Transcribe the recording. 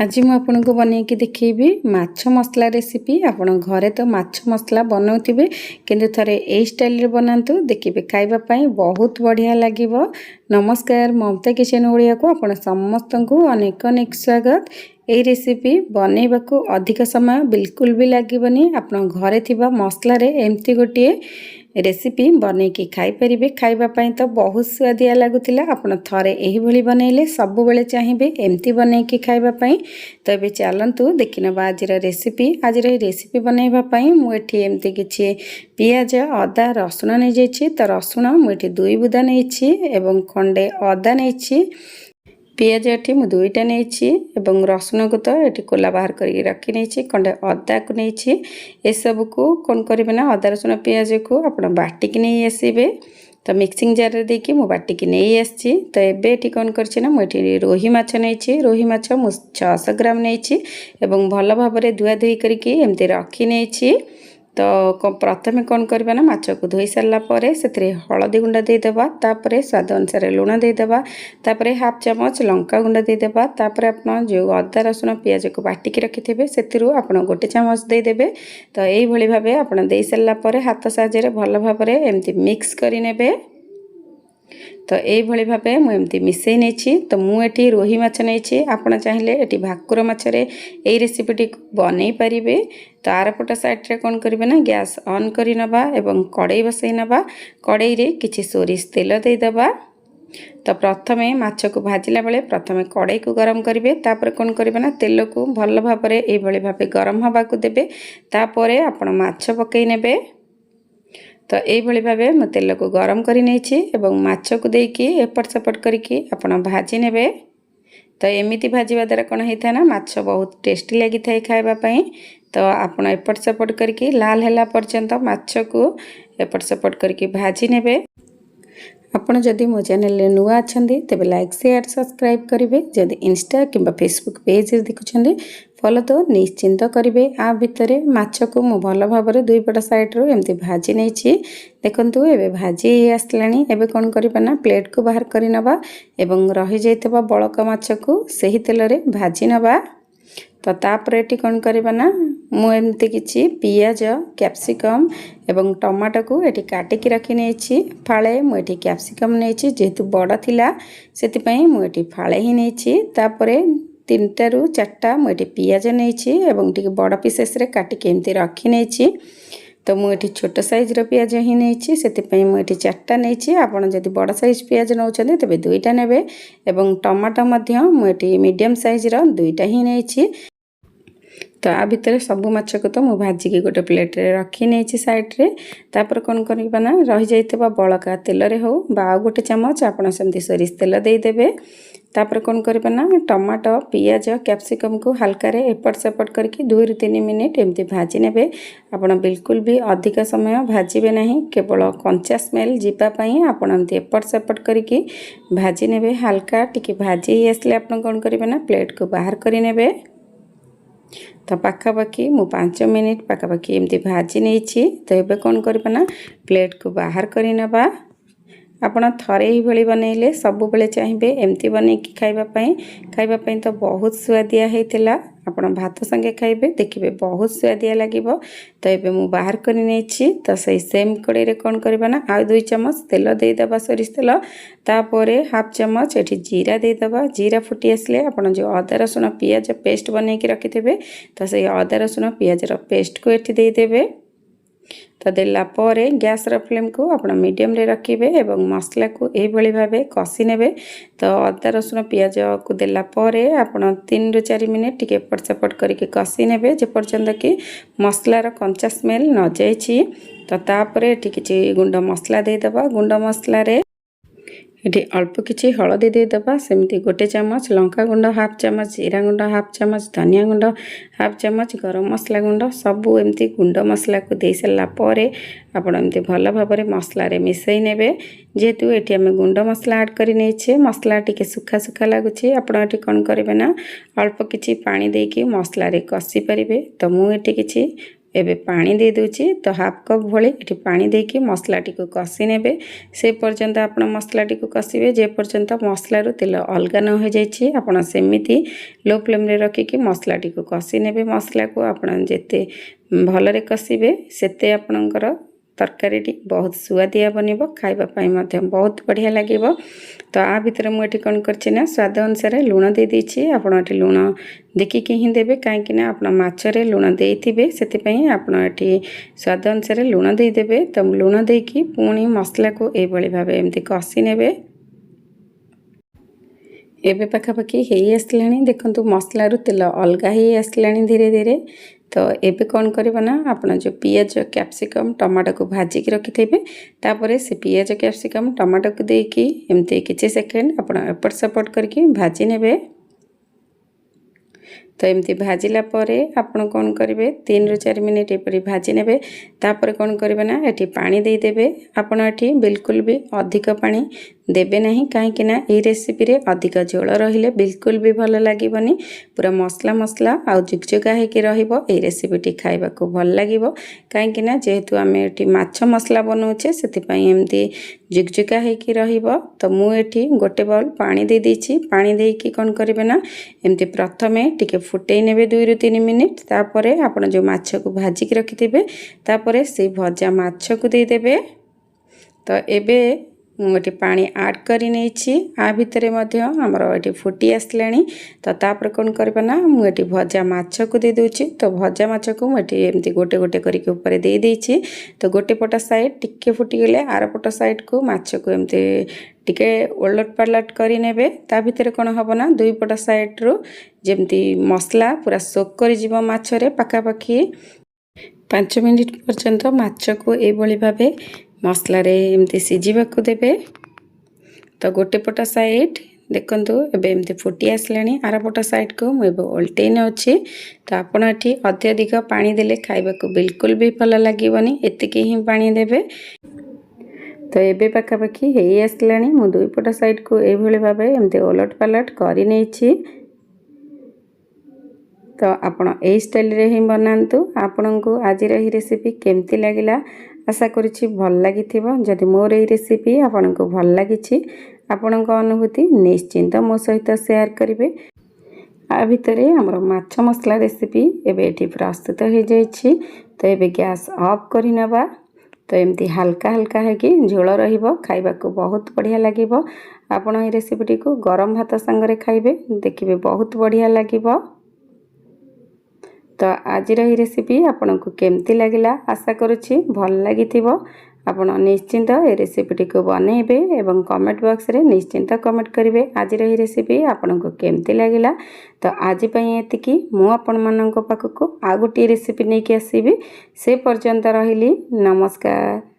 आज मु आपनको बनैकी देखिए माछ मसला रेसिपी। आपण घरे तो माछ मसला बनाउथिबे किंतु थरे ए स्टाइल रे बनातु देखिए खाइबा पई बहुत बढ़िया लागिवो। नमस्कार, ममता किचन ओडिया को आपण समस्त को अनेक अनेक स्वागत। ए रेसिपी बनैबा को अधिक समय बिल्कुल भी लागबनी। आपण घरे थिबा मसला रे एमती गोटे रेसिपी बनैकी खाई परिबे। खाइबा पई तो बहुत स्वादिया लागुतिला। आपण थरे एही भली बनैले सब बेले चाहिबे एमती बनैकी खाइबा पई। तो बे चलंतु देखिनबा आजिर रेसिपी। आजिर रेसिपी बनैबा पई मु एठी एमती किछि पियाज अदा रसुण नै जेछि। तो रसुण मु एठी 2 बुदा नैछि एवं खंडे अदा नैछि। पियाज एठी मु 2टा नैछि एवं रसुण को तो एठी कोला बाहर करके रखी नैछि। खंडे अदा को नैछि। ए सब को कोन करिवे ना अदा रसुण पियाज को आपण बाटी कि नै आसीबे। तो मिक्सिंग जार रे देकी मु बाटी कि नै आछि। तो एबे एठी कोन करछि ना मु एठी रोही माछ नैछि। रोही माछ मु 600 ग्राम नैछि एवं भल भाबरे धुआ धुई करके एमते रखी नैछि। तो प्रथमे कौन करबा ना माछ को धोई सारला परे सेतरे हळदी गुंडा दे देबा। तापरे स्वाद अनुसार लूण दे देबा। तापरे हाफ चमच लंका गुंडा दे देबा। तापरे आपण जो अदा रसुण पियाज को बाटी के रखिथिबे सेतिरु आपण गोटे चमच दे देबे। तो एई भली भाबे आपण दे सारला परे हाथ साहाय्य रे भल भाबरे एमती मिक्स करि नेबे। तो एई भली भाबे मु एमती मिसई नेछि। तो मु एठी रोही माछ नेछि। आपण चाहिले एठी भाकुर माछ रे एई रेसिपी टी बनै परिबे। तो आरपट साइड रे कोन करिवे ना गैस ऑन करि नबा एवं कड़ाई बसई नबा। कड़ाई रे किछि सोरिष तेल दे देबा। तो प्रथमे माछ को भाजिला बेले प्रथमे कड़ाई को गरम करिवे। तापर कोन करिवे ना तेल को भल भाबरे एई भली भाबे गरम हबा को देबे। तापरे आपण माछ पकई नेबे। तो एई भली भाबे म तेल को गरम करि नैछि एवं माछ को देकी एपट सेपट करिकी आपण भाजी नेबे। तो एमिति भाजीबा द्वारा कोन हेता ना माछ बहुत टेस्टी लागि थाए खाइबा पई। तो आपण एपट सेपट करिकी लाल होला पर्यंत माछ को एपट सेपट करिकी भाजी नेबे। आपण जदि मो चैनल रे नुआ अछंदी तबे लाइक शेयर सब्सक्राइब करिवे। जदि इंस्टा किंबा फेसबुक पेज रे देखुछंदी फॉलो तो निश्चिंत करिवे। आ भितरे माछ को मु भल भाबरे दुई पट साइड रो एमती भाजी नैछि। देखंतु एबे भाजी आसलानी। एबे कोन करिबा ना प्लेट को बाहर करि नबा एवं रहि जायतबा बळका माछ को सही तेल रे भाजी नबा। तो तापर एटी कोन करिबा ना मु एमती किछि पियाज कैप्सिकम एवं टमाटो को एटी काटी की रखी नेछि। फाळे मु एटी कैप्सिकम नेछि जेतु बड़ थिला सेति पई मु एटी फाळे ही नेछि। तापरे 3टा रु 4टा मु एटी पियाज नेछि एवं टिके बड़ पीसेस रे काटी के एमती रखी नेछि। तो मु एटी छोट साइज रो पियाज ही नेछि सेति पई मु एटी 4टा नेछि। आपण जदि बड़ साइज पियाज नउछन्ते तबे 2टा नेबे एवं टमाटो मध्य मु एटी मीडियम साइज रो 2टा ही नेछि। तो आ भितर सब माछ को तो मु भाजी के गोटे प्लेट रे रखी नेछि साइड रे। तापर कोन करिबा ना रहि जायतबा बळका तेल रे हो बा गोटे चमच आपण सेमति सोरिष तेल देई देबे। तापर कोन करिबा ना टमाटो पियाज कैप्सिकम को हल्का रे एपट सेपट करके 2 रु 3 मिनिट एमती भाजी नेबे। आपण बिल्कुल भी अधिक समय भाजीबे नहीं, केवल कंचा स्मेल जीवा पई आपण एमती एपट सेपट करके भाजी नेबे। हल्का टिके भाजी आसले आपण कोन करिबा ना प्लेट को बाहर करि नेबे। तो पाखापाखी मु 5 मिनिट पाखापाखी एमती भाजी नेछि। तो एबे कोन करिबा ना प्लेट को बाहर करि नबा। आपण थरे ही भली बनैले सब बेले चाहिबे एमती बनै की खाइबा पई तो बहुत स्वादिया हेतिला। आपण भात संगे खाइबे देखिबे बहुत स्वादिया लागिबो। तो एबे मु बाहर करि नेछि। तो सही सेम कड़ाई रे कोन करबा ना आ 2 चम्मच तेल दे दबा सोरिष तेल। तापरे हाफ चम्मच एठी जीरा दे दबा। जीरा फुटी आसले आपण जो अदा रसुण पियाज पेस्ट बनै की रखिथिबे तो सही अदा रसुण पियाज रो पेस्ट को एठी दे देबे। तो देला परे गैस रो फ्लेम को आपण मीडियम रे रखिबे एवं मसला को एई भली भाबे कसी नेबे। तो अदा रसुण पियाज को देला परे आपण 3 रु 4 मिनिट टिके एपट सेपट करके कसी नेबे जे पर्यंत कि मसला रो कंचा स्मेल न जायछि। तो तापरे एठी किछि गुंड मसला दे दबा। गुंड मसला रे एठी अल्प किछि हळदी दे दबा। सेमति गोटे चमच लंका गुंड, हाफ चमच जीरा गुंड, हाफ चमच धनिया गुंड, हाफ चमच गरम मसला गुंड सबु एमति गुंड मसला को दे सला परे आपण एमति भल भाबरे मसला रे मिसई नेबे। जेतु एठी हम गुंड मसला ऐड करि नेछे मसला टिके सुखा सुखा लागुछि। आपण एठी कोन करिवे ना अल्प किछि पानी देकी मसला रे कसी परिबे। तो मु एठी किछि एबे पानी दे दूची तो हाफ कप भली एठी पानी देकी मसलाटी को कसी नेबे से पर्यंत आपण मसलाटी को कसिबे जे पर्यंत मसला रु तेल अलगा न हो जाइछि आपण सेमिति लो फ्लेम रे रखी कि मसलाटी को कसी नेबे मसला को आपण जेते भल रे कसिबे सेते आपणकर तरकारी बहुत सुआदिया बनिबो खाइबा पई मध्य बहुत बढ़िया लागिबो। तो आ भितर मु एठी कोन करछि ना स्वाद अनुसार लूण दे दिछि आपण एठी लूण देखि कि हि देबे काहे कि ना आपण माछ रे लूण देइथिबे सेति पई आपण एठी स्वाद अनुसार लूण देइ देबे। तो लूण देकी पुणी मसला को ए बळी भाबे एमति कसी नेबे। एबे पाखापाखि हेई आसलानी देखंतु मसला रु तेल अलगा हेई आसलानी धीरे धीरे। तो एबे कौन करबा ना आपण जो पियाज कैप्सिकम टमाटो को भाजी की रखिथेबे तापरे से पियाज कैप्सिकम टमाटो को देकी एमते किछि सेकेंड आपण एपट सपोर्ट करके भाजी नेबे। तो एमती भाजिला परे आपण कौन करेंगे 3 ରୁ 4 मिनिट एपरी भाजी नेबे। तापर कौन करेंगे ना एठी पानी दे देबे आपण एठी बिल्कुल भी अधिक पानी देबे नहीं कहीं कि ना ए रेसिपी रे अधिक झोल रहिले बिल्कुल भी भल लागिबनी पूरा मसला मसला आ जुगजुगा हे के रहिबो ए रेसिपी टी खाइबा को भल लागिबो कहीं कि ना जेहेतु आमे एठी माछ मसला बनौछे सेति पई एमती जुगजुगा हे के रहिबो। तो मु एठी गोटे बाउल पानी दे दीची पानी देई की कोन करिवे ना एमती प्रथमे टिके फुटेई नेबे 2 ରୁ 3 मिनिट तापरे आपण जो माछ को भाजी की रखिथिबे तापरे से भजा माछ को दे देबे। तो एबे मुझे पानी आड करी नेछि आ भितरे मध्य हमर एठी फुटी आसलानी। तो तापर कोन करबा ना मुझे भजा माछ को दे दोछि। तो भजा माछ को मुझे एमती गोटे गोटे करके ऊपर दे देछि। तो गोटे पट साइड टिके फुटी गेले आर पट साइड को माछ को एमती टिके ओलट पालट करी नेबे। ता भितरे कोन हबो ना दुई पट साइड रो जेमती मसला पूरा सोक करी जीवो माछ रे पाखापाखि 5 मिनिट पर्यंत माछ को ए बळी भाबे मसला रे एमती सिजिबा को देबे। तो गोटे पट साइड देखंतु एबे एमती फुटी आसलानी आर पट साइड को मु एबे ओल्टेन अछि। तो आपण एठी अत्यधिक पानी देले खाइबा को बिल्कुल भी भल लागिबनी एतिकी ही पानी देबे। तो एबे पाखापाखि हेई आसलानी मु दुई पट साइड को ए भली भाबे एमती ओलट पालट करी नेछि। तो आपण ए स्टाइल रे ही बनांतु आपण को आज रे रेसिपी केमती लागिला आशा करूछि भल लागिथिबो। जदि मोर ए रेसिपी आपण को भल लागिछि आपण को अनुभूति निश्चिंत मो सहित शेयर करिवे। आ भितरे हमर माछ मसला रेसिपी एबे एठी प्रस्तुत हो जाइछि। तो एबे गैस ऑफ करि नबा। तो एमती हल्का हल्का है कि झोल रहिबो खाइबा को बहुत बढ़िया लागिबो। आपण ए रेसिपी को गरम भात संगरे खाइबे देखिबे बहुत बढ़िया लागिबो। तो आज रही रेसिपी आपन को केमती लगिला आशा करूछि भल लागिथिबो। आपण निश्चिंत ए रेसिपी को बनेबे एवं कमेंट बॉक्स रे निश्चिंत कमेंट करिवे आज रही रेसिपी आपन को केमती लागिला। तो आज पई एतिकी मु आपन मानन को पाखको आ गोटी रेसिपी नै के आसीबी से पर्यंत रहिली नमस्कार।